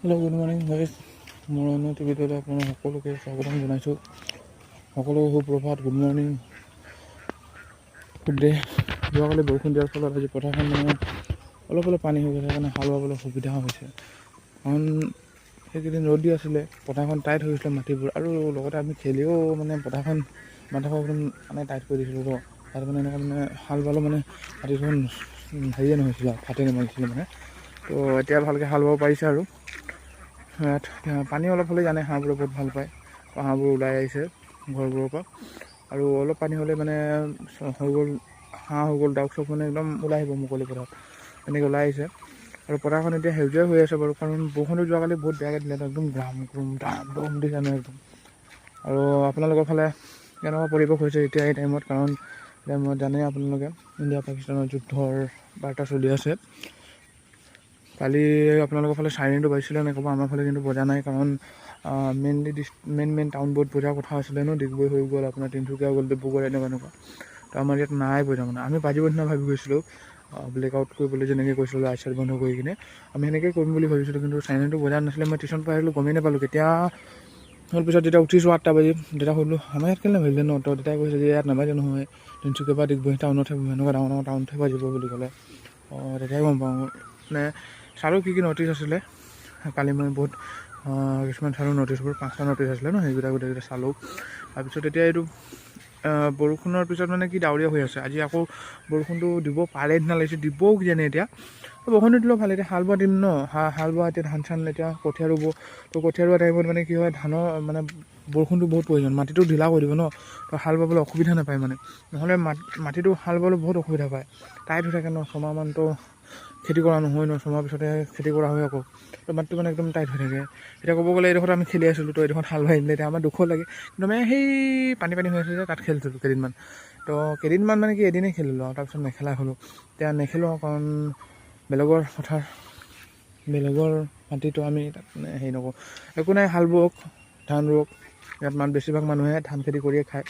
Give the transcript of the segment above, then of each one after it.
Hello' good morning guys মোৰ উন্নতি ভিডিঅ'লৈ আপোনালোক সকলোকে স্বাগতম জনাইছোঁ। সকলোকে সুপ্ৰভাত, গুড মৰ্ণিং, গুড ডে। যোৱাকালি বৰষুণ দিয়াৰ ফলত আজি পথাৰখন মানে অলপ পানী হৈ গৈছে, সেইকাৰণে হাল বাবলৈ সুবিধা হৈছে। কাৰণ সেইকেইদিন ৰ'দ দি আছিলে, পথাৰখন টাইট হৈ গৈছিলে মাটিবোৰ, আৰু লগতে আমি খেলিও মানে পথাৰখন একদম মানে টাইট কৰি দিছিলোঁ তো, তাত মানে এনেকুৱা মানে হাল বালেও মানে মাটিখন হেৰিয়ে নহৈছিলে আৰু ফাটি নামাৰিছিলে মানে। তো এতিয়া ভালকৈ হাল বাব পাৰিছে আৰু ইয়াত পানী অলপ হ'লে জানে হাঁহবোৰে বহুত ভাল পায়। হাঁহবোৰ ওলাই আহিছে ঘৰবোৰৰ পৰা, আৰু অলপ পানী হ'লে মানে হৈ গ'ল হাঁহ হৈ গ'ল ডাউক চব মানে একদম ওলাই আহিব মুকলি পথাৰত, এনেকৈ ওলাই আহিছে। আৰু পথাৰখন এতিয়া সেউজীয়া হৈ আছে বাৰু, কাৰণ বৰষুণটো যোৱাকালি বহুত বেয়াকৈ দিলে, একদম গ্ৰাম গ্ৰুম দাম দিছে নহয় একদম। আৰু আপোনালোকৰ ফালে কেনেকুৱা পৰিৱেশ হৈছে এতিয়া এই টাইমত, কাৰণ এতিয়া মই জানেই আপোনালোকে ইণ্ডিয়া পাকিস্তানৰ যুদ্ধৰ বাৰ্তা চলি আছে। কালি আপোনালোকৰ ফালে চাইৰেনটো বাজিছিলে নে ক'ব, আমাৰ ফালে কিন্তু বজা নাই, কাৰণ মেইনলি মেইন টাউনবোৰত বজাৰ কথা আছিলে ন, ডিগবৈ হৈ গ'ল, আপোনাৰ তিনিচুকীয়া হৈ গ'ল, ডিব্ৰুগড় এনেকুৱা। তো আমাৰ ইয়াত নাই বজা মানে, আমি বাজিব নিচিনা ভাবি গৈছিলোঁ ব্লেক আউট কৰিবলৈ, যেনেকৈ কৈছিলোঁ আই চাইট বন্ধ কৰি কিনে আমি সেনেকৈ কৰিম বুলি ভাবিছিলোঁ, কিন্তু চাইৰেনটো বজা নাছিলে। মই টিউশ্যন পৰা আহিলোঁ, গমেই নাপালোঁ। কেতিয়া হ'ল পিছত যেতিয়া উঠিছোঁ 8টা বাজি, তেতিয়া সুধিলোঁ আমাৰ ইয়াত কেলৈ নাবাজিলে ন, তো তেতিয়াই কৈছে যে ইয়াত নাবাজে নহয়, তিনিচুকীয়া পৰা ডিগবৈ টাউনতহে এনেকুৱা ডাঙৰ টাউনতহে বাজিব বুলি ক'লে। তেতিয়াই গম পাওঁ মানে চালোঁ কি নটিছ আছিলে। কালি মই বহুত কিছুমান চালোঁ নটিছবোৰ, 5টা নটিছ আছিলে ন, সেইকেইটা গোটেইকেইটা চালোঁ। তাৰপিছত এতিয়া এইটো বৰষুণৰ পিছত মানে কি ডাৱৰীয়া হৈ আছে, আজি আকৌ বৰষুণটো দিব পাৰে নিচিনা লাগিছে, দিবও কিজানি এতিয়া। বৰষুণটো দিলেও ভাল, এতিয়া হাল বোৱা দিম ন, হাল বোৱা এতিয়া ধান চান এতিয়া কঠীয়া ৰুব, তো কঠীয়া ৰোৱা টাইমত মানে কি হয়, ধানৰ মানে বৰষুণটো বহুত প্ৰয়োজন, মাটিটো ঢিলা কৰি দিব ন, তো হাল বাবলৈ অসুবিধা নাপায় মানে, নহ'লে মাটিটো হাল বাবলৈ বহুত অসুবিধা পায়, টাইট হৈ থাকে ন, ছমাহমানতো খেতি কৰা নহয় ন, ছমাহ পিছতে খেতি কৰা হয় আকৌ, তো মাটিটো মানে একদম টাইট হৈ থাকে। এতিয়া ক'ব গ'লে এইডোখৰত আমি খেলি আছিলোঁ, তো এইডোখৰত হাল বাই দিলে এতিয়া আমাৰ দুখো লাগে, কিন্তু মানে সেই পানী হৈ আছে যে তাত খেলিছিলোঁ কেইদিনমান। তো কেইদিনমান মানে কি এদিনেই খেলিলোঁ আৰু তাৰপিছত নেখেলা হ'লোঁ। এতিয়া নেখেলোঁ কাৰণ বেলেগৰ পথাৰ, বেলেগৰ মাটিটো আমি তাত মানে হেৰি নকৰোঁ। একো নাই, হাল বোৱক, ধান ৰুৱক, ইয়াত বেছিভাগ মানুহে ধান খেতি কৰিয়ে খায়,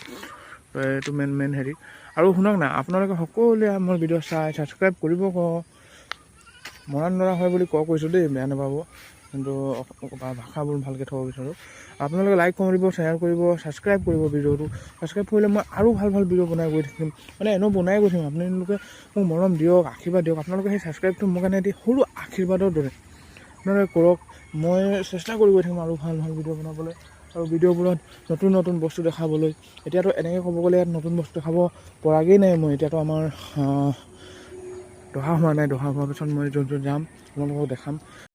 তো এইটো মেইন হেৰি। আৰু শুনক না, আপোনালোকে সকলোৱে মোৰ ভিডিঅ' চাই ছাবস্ক্ৰাইব কৰিব কওঁ, মৰাণ ল'ৰা হয় বুলি কৈছোঁ দেই, বেয়া নাপাব, কিন্তু ভাষাবোৰ ভালকৈ থ'ব বিচাৰোঁ। আপোনালোকে লাইক কৰিব, শ্বেয়াৰ কৰিব, ছাবস্ক্ৰাইব কৰিব ভিডিঅ'টো। ছাবস্ক্ৰাইব কৰিলে মই আৰু ভাল ভিডিঅ' বনাই গৈ থাকিম, মানে এনেও বনাই গৈ থাকিম। আপোনালোকে মোক মৰম দিয়ক, আশীৰ্বাদ দিয়ক। আপোনালোকে সেই ছাবস্ক্ৰাইবটো মোৰ কাৰণে এটি সৰু আশীৰ্বাদৰ দৰে, আপোনালোকে কৰক। মই চেষ্টা কৰি গৈ থাকিম আৰু ভাল ভিডিঅ' বনাবলৈ, আৰু ভিডিঅ'বোৰত নতুন বস্তু দেখাবলৈ। এতিয়াতো এনেকৈ ক'ব গ'লে ইয়াত নতুন বস্তু দেখাব পৰাগেই নাই মই, এতিয়াতো আমাৰ দহা হোৱা নাই, দহা হোৱাৰ পিছত মই য'ত যাম আপোনালোকক দেখাম।